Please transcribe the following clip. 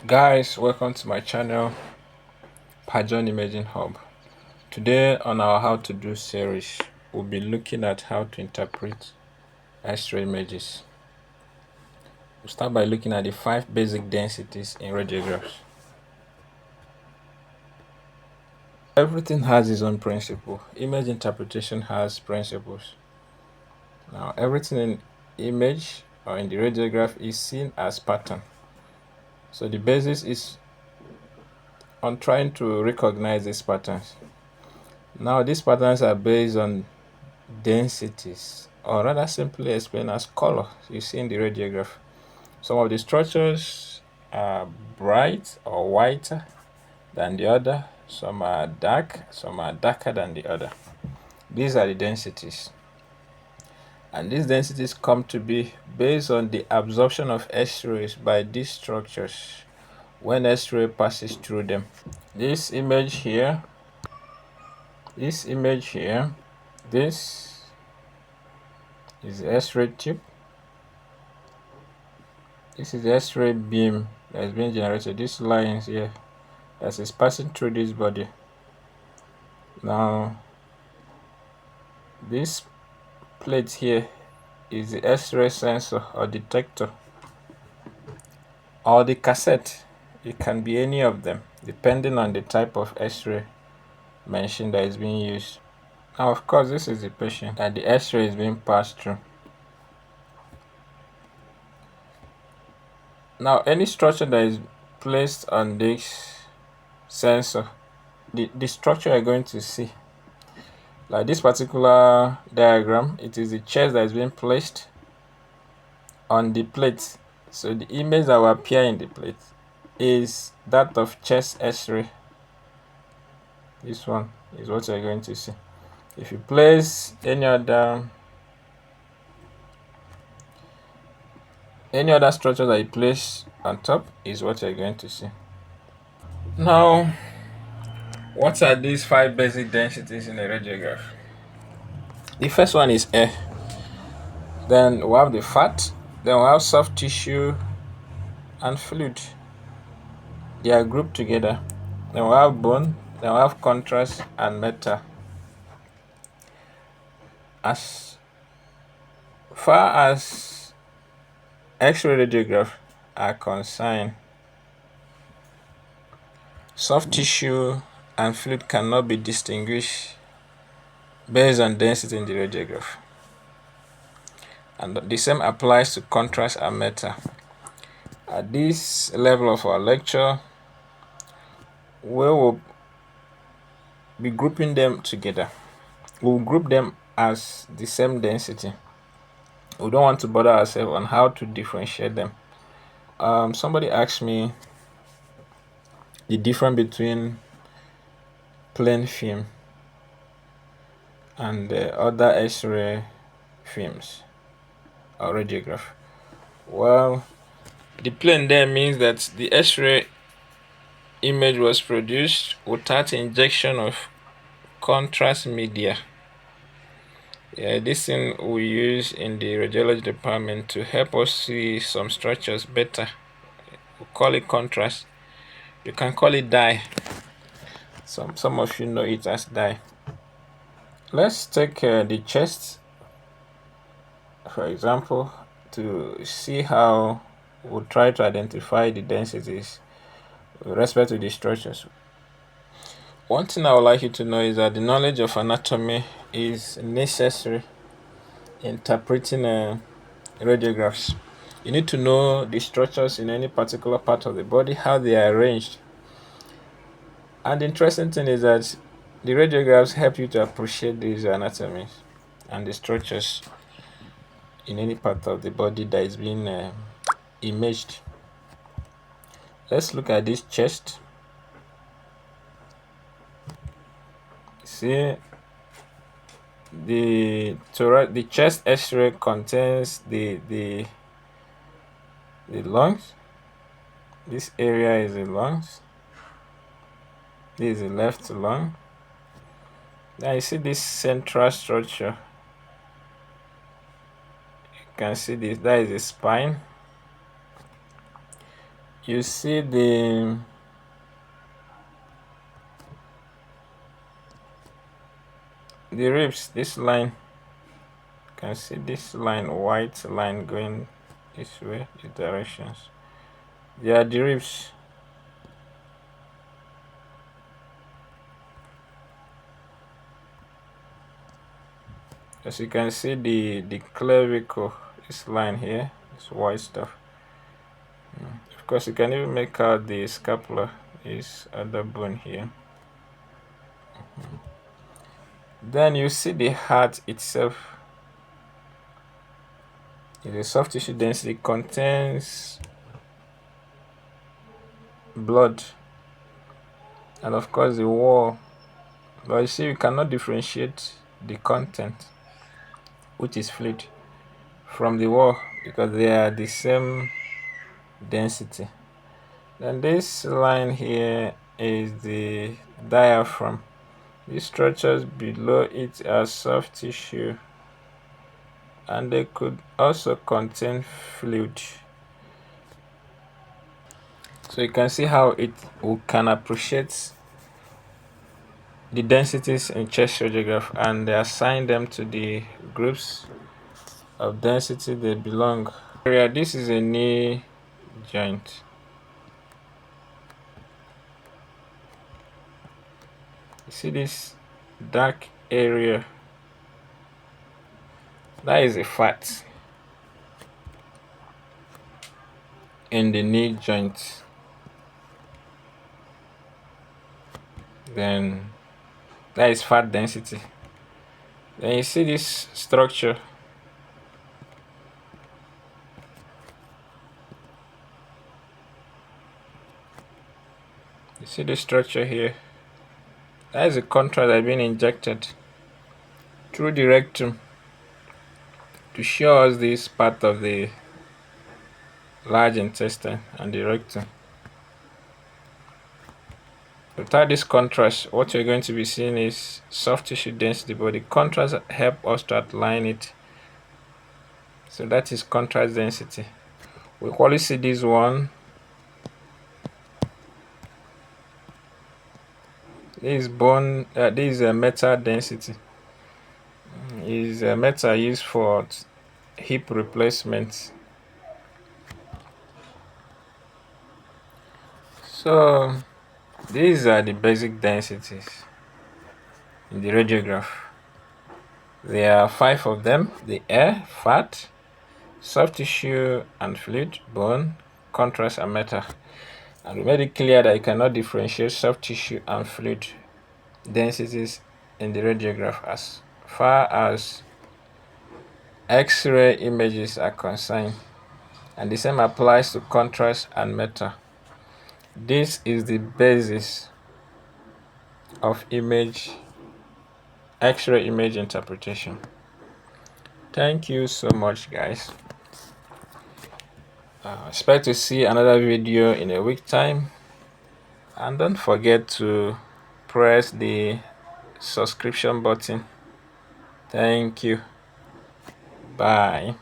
Guys, welcome to my channel, Pajon Imaging Hub. Today on our How to Do series, we'll be looking at how to interpret X-ray images. We'll start by looking at the 5 basic densities in radiographs. Everything has its own principle. Image interpretation has principles. Now, everything in image or in the radiograph is seen as pattern. So the basis is on trying to recognize these patterns. Now, these patterns are based on densities, or rather simply explained as color you see in the radiograph. Some of the structures are bright or whiter than the other, some are dark, some are darker than the other. These are the densities, and these densities come to be based on the absorption of X-rays by these structures when X-ray passes through them. This image here, this is the X-ray tube. This is the X-ray beam that is being generated. These lines here that is passing through this body. Now, this plate here is the X-ray sensor or detector, or the cassette. It can be any of them depending on the type of X-ray machine that is being used. Now, of course, this is the patient that the X-ray is being passed through. Now, any structure that is placed on this sensor, the structure you're going to see, like this particular diagram, it is the chest that is being placed on the plate. So the image that will appear in the plate is that of chest X-ray. This one is what you're going to see. If you place any other structure that you place on top is what you're going to see. Now, what are these 5 basic densities in a radiograph? The first one is air. Then we have the fat. Then we have soft tissue and fluid. They are grouped together. Then we have bone. Then we have contrast and metal. As far as X-ray radiograph are concerned, soft tissue and fluid cannot be distinguished based on density in the radiograph. And the same applies to contrast and metal. At this level of our lecture, we will be grouping them together. We'll group them as the same density. We don't want to bother ourselves on how to differentiate them. Somebody asked me the difference between plain film and the other X-ray films or radiograph. Well, the plain there means that the X-ray image was produced without injection of contrast media. This thing we use in the radiology department to help us see some structures better. We call it contrast. You can call it dye. Some of you know it as dye. Let's take the chest, for example, to see how we'll try to identify the densities with respect to the structures. One thing I would like you to know is that the knowledge of anatomy is necessary in interpreting radiographs. You need to know the structures in any particular part of the body, how they are arranged. And the interesting thing is that the radiographs help you to appreciate these anatomies and the structures in any part of the body that is being imaged. Let's look at this chest. See, the chest X-ray contains the lungs. This area is the lungs. This is the left lung. Now you see this central structure. You can see this. That is the spine. you see the ribs, this line. You can see this line, white line going this way, these directions. They are the ribs. As you can see, the clavicle, this line here, this white stuff. Of course, you can even make out the scapula, this other bone here. Then you see the heart itself. The soft tissue density contains blood, and of course the wall. But you see, you cannot differentiate the content, which is fluid, from the wall because they are the same density. Then this line here is the diaphragm. These structures below it are soft tissue, and they could also contain fluid. So you can see how we can appreciate the densities in chest radiograph and assign them to the groups of density they belong. This is a knee joint. You see this dark area? That is a fat in the knee joint. Then that is fat density. Then you see this structure. You see the structure here? That is a contrast that has been injected through the rectum to show us this part of the large intestine and the rectum. Without this contrast, what you're going to be seeing is soft tissue density, but the contrast help us to outline it. So that is contrast density. We always see this one. This is bone. This is a metal density. Is a metal used for hip replacement. So these are the basic densities in the radiograph. There are 5 of them: the air, fat, soft tissue and fluid, bone, contrast, and metal. And we made it clear that you cannot differentiate soft tissue and fluid densities in the radiograph as far as X-ray images are concerned. And the same applies to contrast and metal. This is the basis of X-ray image interpretation. Thank you so much, guys. Expect to see another video in a week time, and don't forget to press the subscription button. Thank you. Bye.